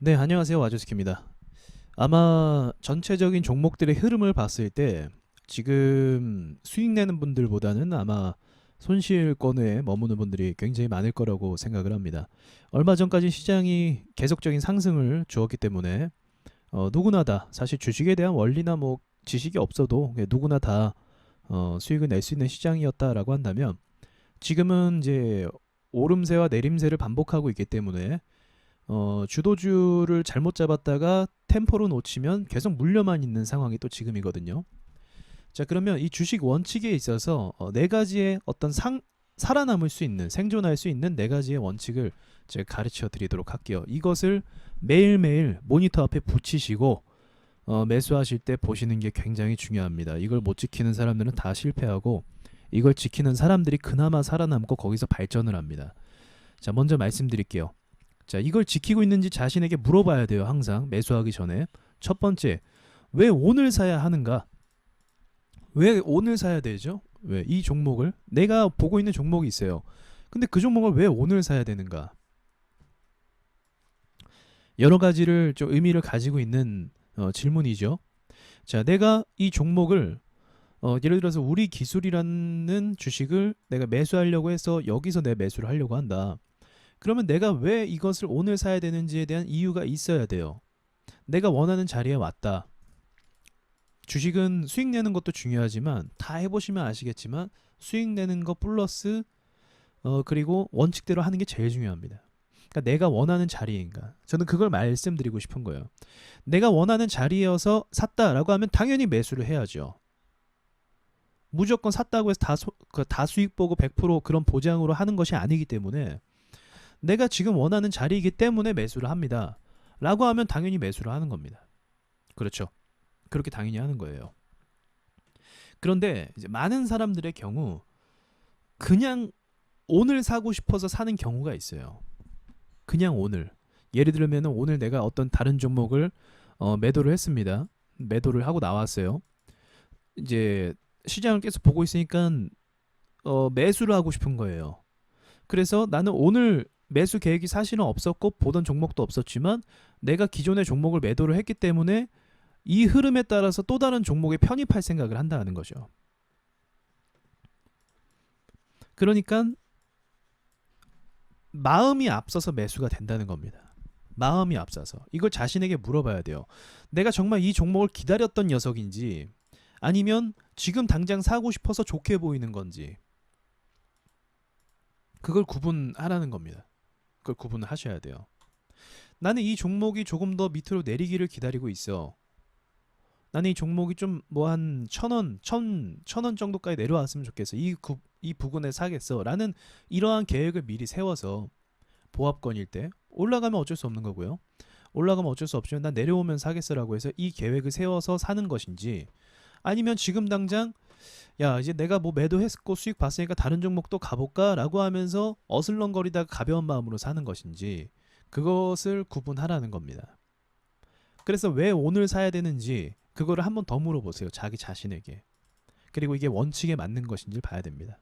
네, 안녕하세요. 와주스키입니다. 아마 전체적인 종목들의 흐름을 봤을 때 지금 수익 내는 분들보다는 아마 손실권에 머무는 분들이 굉장히 많을 거라고 생각을 합니다. 얼마 전까지 시장이 계속적인 상승을 주었기 때문에 누구나 다 사실 주식에 대한 원리나 뭐 지식이 없어도 누구나 다 수익을 낼 수 있는 시장이었다라고 한다면 지금은 이제 오름세와 내림세를 반복하고 있기 때문에 주도주를 잘못 잡았다가 템포로 놓치면 계속 물려만 있는 상황이 또 지금이거든요. 자, 그러면 이 주식 원칙에 있어서 네 가지의 어떤 살아남을 수 있는, 생존할 수 있는 네 가지의 원칙을 제가 가르쳐 드리도록 할게요. 이것을 매일매일 모니터 앞에 붙이시고 매수하실 때 보시는 게 굉장히 중요합니다. 이걸 못 지키는 사람들은 다 실패하고, 이걸 지키는 사람들이 그나마 살아남고 거기서 발전을 합니다. 자, 먼저 말씀드릴게요. 자, 이걸 지키고 있는지 자신에게 물어봐야 돼요. 항상 매수하기 전에. 첫 번째, 왜 오늘 사야 하는가? 왜 오늘 사야 되죠? 왜 이 종목을 내가 보고 있는 종목이 있어요. 근데 그 종목을 왜 오늘 사야 되는가? 여러 가지를 좀 의미를 가지고 있는 질문이죠. 자, 내가 이 종목을 예를 들어서 우리 기술이라는 주식을 내가 매수하려고 해서 여기서 내 매수를 하려고 한다. 그러면 내가 왜 이것을 오늘 사야 되는지에 대한 이유가 있어야 돼요. 내가 원하는 자리에 왔다. 주식은 수익 내는 것도 중요하지만 다 해보시면 아시겠지만 수익 내는 것 플러스 그리고 원칙대로 하는 게 제일 중요합니다. 그러니까 내가 원하는 자리인가. 저는 그걸 말씀드리고 싶은 거예요. 내가 원하는 자리여서 샀다라고 하면 당연히 매수를 해야죠. 무조건 샀다고 해서 다 수익 보고 100% 그런 보장으로 하는 것이 아니기 때문에 내가 지금 원하는 자리이기 때문에 매수를 합니다. 라고 하면 당연히 매수를 하는 겁니다. 그렇죠. 그렇게 당연히 하는 거예요. 그런데 이제 많은 사람들의 경우 그냥 오늘 사고 싶어서 사는 경우가 있어요. 그냥 오늘. 예를 들면 오늘 내가 어떤 다른 종목을 매도를 했습니다. 매도를 하고 나왔어요. 이제 시장을 계속 보고 있으니까 매수를 하고 싶은 거예요. 그래서 나는 오늘 매수 계획이 사실은 없었고 보던 종목도 없었지만 내가 기존의 종목을 매도를 했기 때문에 이 흐름에 따라서 또 다른 종목에 편입할 생각을 한다는 거죠. 그러니까 마음이 앞서서 매수가 된다는 겁니다. 마음이 앞서서. 이걸 자신에게 물어봐야 돼요. 내가 정말 이 종목을 기다렸던 녀석인지 아니면 지금 당장 사고 싶어서 좋게 보이는 건지 그걸 구분하라는 겁니다. 그걸 구분을 하셔야 돼요. 나는 이 종목이 조금 더 밑으로 내리기를 기다리고 있어. 나는 이 종목이 좀 뭐 한 1,000원, 1,000원 정도까지 내려왔으면 좋겠어. 이 부근에 사겠어. 라는 이러한 계획을 미리 세워서 보합권일 때 올라가면 어쩔 수 없는 거고요. 올라가면 어쩔 수 없지만 난 내려오면 사겠어라고 해서 이 계획을 세워서 사는 것인지 아니면 지금 당장 야 이제 내가 뭐 매도했고 수익 봤으니까 다른 종목도 가볼까 라고 하면서 어슬렁거리다가 가벼운 마음으로 사는 것인지 그것을 구분하라는 겁니다. 그래서 왜 오늘 사야 되는지 그거를 한번 더 물어보세요. 자기 자신에게. 그리고 이게 원칙에 맞는 것인지를 봐야 됩니다.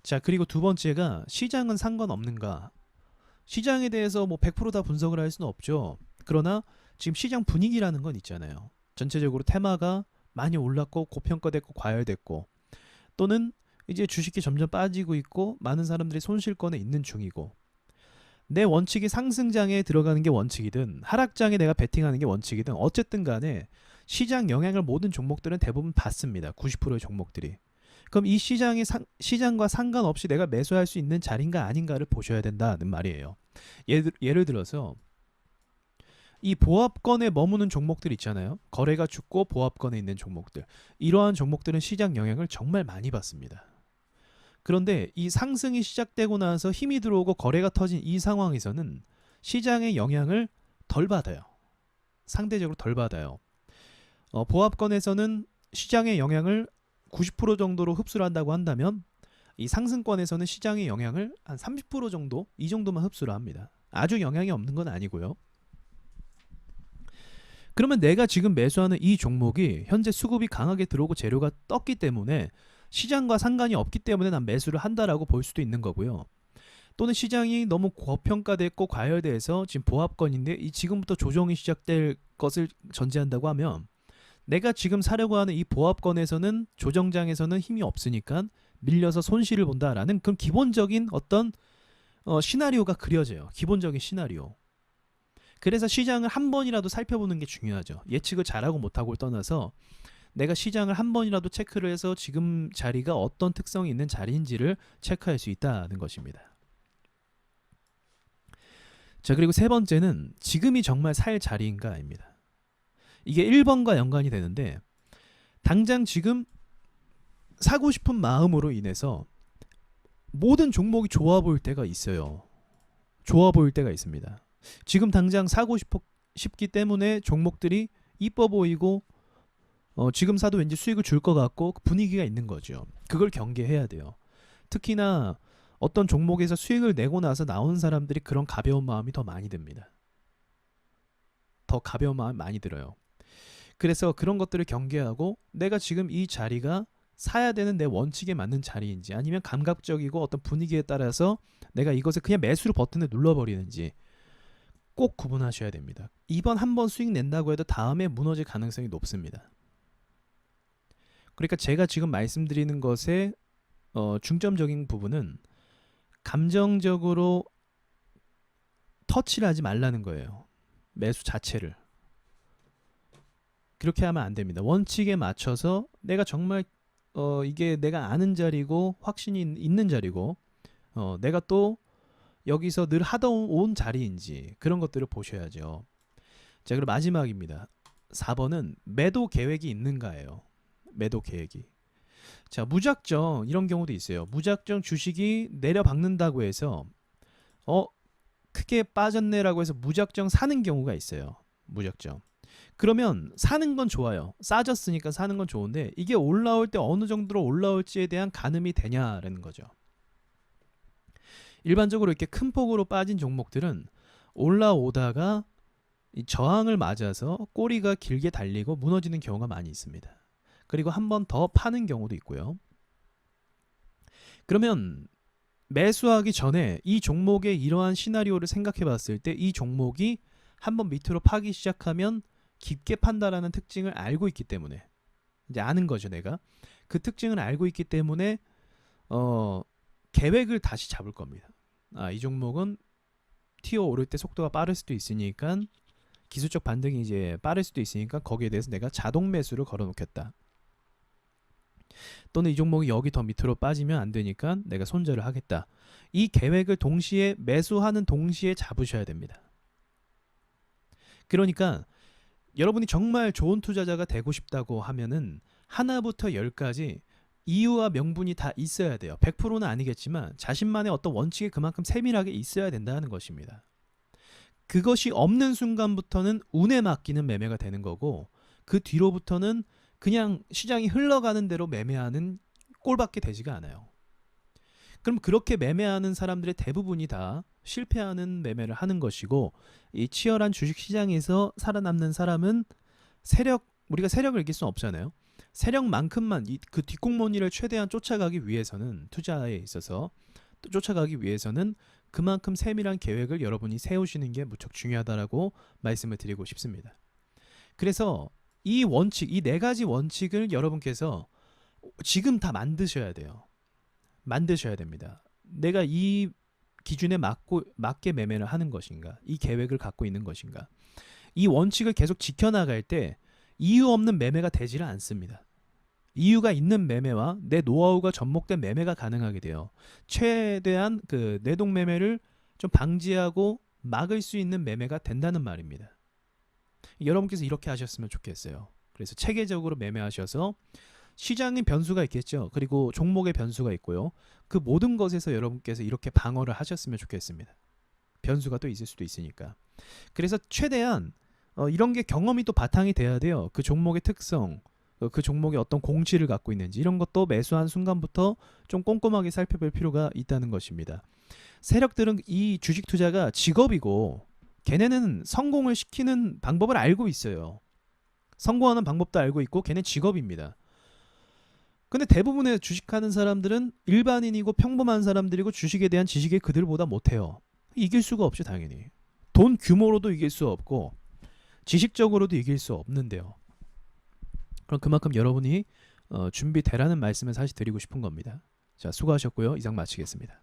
자, 그리고 두 번째가 시장은 상관없는가. 시장에 대해서 뭐 100%다 분석을 할 수는 없죠. 그러나 지금 시장 분위기라는 건 있잖아요. 전체적으로 테마가 많이 올랐고 고평가됐고 과열됐고 또는 이제 주식이 점점 빠지고 있고 많은 사람들이 손실권에 있는 중이고 내 원칙이 상승장에 들어가는 게 원칙이든 하락장에 내가 베팅하는 게 원칙이든 어쨌든 간에 시장 영향을 모든 종목들은 대부분 받습니다. 90%의 종목들이. 그럼 이 시장과 상관없이 내가 매수할 수 있는 자리인가 아닌가를 보셔야 된다는 말이에요. 예를 들어서 이 보합권에 머무는 종목들 있잖아요. 거래가 죽고 보합권에 있는 종목들. 이러한 종목들은 시장 영향을 정말 많이 받습니다. 그런데 이 상승이 시작되고 나서 힘이 들어오고 거래가 터진 이 상황에서는 시장의 영향을 덜 받아요. 상대적으로 덜 받아요. 보합권에서는 시장의 영향을 90% 정도로 흡수를 한다고 한다면 이 상승권에서는 시장의 영향을 한 30% 정도 이 정도만 흡수를 합니다. 아주 영향이 없는 건 아니고요. 그러면 내가 지금 매수하는 이 종목이 현재 수급이 강하게 들어오고 재료가 떴기 때문에 시장과 상관이 없기 때문에 난 매수를 한다라고 볼 수도 있는 거고요. 또는 시장이 너무 고평가됐고 과열돼서 지금 보합권인데 이 지금부터 조정이 시작될 것을 전제한다고 하면 내가 지금 사려고 하는 이 보합권에서는 조정장에서는 힘이 없으니까 밀려서 손실을 본다라는 그런 기본적인 어떤 시나리오가 그려져요. 기본적인 시나리오. 그래서 시장을 한 번이라도 살펴보는 게 중요하죠. 예측을 잘하고 못하고를 떠나서 내가 시장을 한 번이라도 체크를 해서 지금 자리가 어떤 특성이 있는 자리인지를 체크할 수 있다는 것입니다. 자, 그리고 세 번째는 지금이 정말 살 자리인가입니다. 이게 1번과 연관이 되는데 당장 지금 사고 싶은 마음으로 인해서 모든 종목이 좋아 보일 때가 있어요. 좋아 보일 때가 있습니다. 지금 당장 사고 싶기 때문에 종목들이 이뻐 보이고 지금 사도 왠지 수익을 줄 것 같고 분위기가 있는 거죠. 그걸 경계해야 돼요. 특히나 어떤 종목에서 수익을 내고 나서 나온 사람들이 그런 가벼운 마음이 더 많이 듭니다. 더 가벼운 마음이 많이 들어요. 그래서 그런 것들을 경계하고 내가 지금 이 자리가 사야 되는 내 원칙에 맞는 자리인지 아니면 감각적이고 어떤 분위기에 따라서 내가 이것을 그냥 매수로 버튼을 눌러버리는지 꼭 구분하셔야 됩니다. 이번 한 번 수익 낸다고 해도 다음에 무너질 가능성이 높습니다. 그러니까 제가 지금 말씀드리는 것의 중점적인 부분은 감정적으로 터치를 하지 말라는 거예요. 매수 자체를. 그렇게 하면 안 됩니다. 원칙에 맞춰서 내가 정말 이게 내가 아는 자리고 확신이 있는 자리고 내가 또 여기서 늘 하던 온 자리인지 그런 것들을 보셔야죠. 자, 그리고 마지막입니다. 4번은 매도 계획이 있는가예요. 매도 계획이. 자, 무작정 이런 경우도 있어요. 무작정 주식이 내려박는다고 해서 크게 빠졌네라고 해서 무작정 사는 경우가 있어요. 무작정. 그러면 사는 건 좋아요. 싸졌으니까 사는 건 좋은데 이게 올라올 때 어느 정도로 올라올지에 대한 가늠이 되냐라는 거죠. 일반적으로 이렇게 큰 폭으로 빠진 종목들은 올라오다가 이 저항을 맞아서 꼬리가 길게 달리고 무너지는 경우가 많이 있습니다. 그리고 한 번 더 파는 경우도 있고요. 그러면 매수하기 전에 이 종목의 이러한 시나리오를 생각해 봤을 때 이 종목이 한번 밑으로 파기 시작하면 깊게 판다라는 특징을 알고 있기 때문에 이제 아는 거죠. 내가 그 특징을 알고 있기 때문에 계획을 다시 잡을 겁니다. 이 종목은 튀어 오를 때 속도가 빠를 수도 있으니까 기술적 반등이 이제 빠를 수도 있으니까 거기에 대해서 내가 자동 매수를 걸어 놓겠다. 또는 이 종목이 여기 더 밑으로 빠지면 안 되니까 내가 손절을 하겠다. 이 계획을 동시에 매수하는 동시에 잡으셔야 됩니다. 그러니까 여러분이 정말 좋은 투자자가 되고 싶다고 하면은 하나부터 열까지 이유와 명분이 다 있어야 돼요. 100%는 아니겠지만 자신만의 어떤 원칙이 그만큼 세밀하게 있어야 된다는 것입니다. 그것이 없는 순간부터는 운에 맡기는 매매가 되는 거고 그 뒤로부터는 그냥 시장이 흘러가는 대로 매매하는 꼴밖에 되지가 않아요. 그럼 그렇게 매매하는 사람들의 대부분이 다 실패하는 매매를 하는 것이고 이 치열한 주식시장에서 살아남는 사람은 우리가 세력을 이길 수는 없잖아요. 세력만큼만 그 뒷공무니를 최대한 쫓아가기 위해서는 투자에 있어서 쫓아가기 위해서는 그만큼 세밀한 계획을 여러분이 세우시는 게 무척 중요하다라고 말씀을 드리고 싶습니다. 그래서 이 원칙, 이 네 가지 원칙을 여러분께서 지금 다 만드셔야 돼요. 만드셔야 됩니다. 내가 이 기준에 맞게 매매를 하는 것인가? 이 계획을 갖고 있는 것인가? 이 원칙을 계속 지켜나갈 때 이유 없는 매매가 되지를 않습니다. 이유가 있는 매매와 내 노하우가 접목된 매매가 가능하게 돼요. 최대한 그 내동 매매를 좀 방지하고 막을 수 있는 매매가 된다는 말입니다. 여러분께서 이렇게 하셨으면 좋겠어요. 그래서 체계적으로 매매하셔서 시장의 변수가 있겠죠. 그리고 종목의 변수가 있고요. 그 모든 것에서 여러분께서 이렇게 방어를 하셨으면 좋겠습니다. 변수가 또 있을 수도 있으니까. 그래서 최대한 이런 게 경험이 또 바탕이 돼야 돼요. 그 종목의 특성, 그 종목이 어떤 공치를 갖고 있는지 이런 것도 매수한 순간부터 좀 꼼꼼하게 살펴볼 필요가 있다는 것입니다. 세력들은 이 주식 투자가 직업이고 걔네는 성공을 시키는 방법을 알고 있어요. 성공하는 방법도 알고 있고 걔네 직업입니다. 근데 대부분의 주식하는 사람들은 일반인이고 평범한 사람들이고 주식에 대한 지식이 그들보다 못해요. 이길 수가 없죠, 당연히. 돈 규모로도 이길 수 없고 지식적으로도 이길 수 없는데요. 그럼 그만큼 여러분이 준비되라는 말씀을 사실 드리고 싶은 겁니다. 자, 수고하셨고요. 이상 마치겠습니다.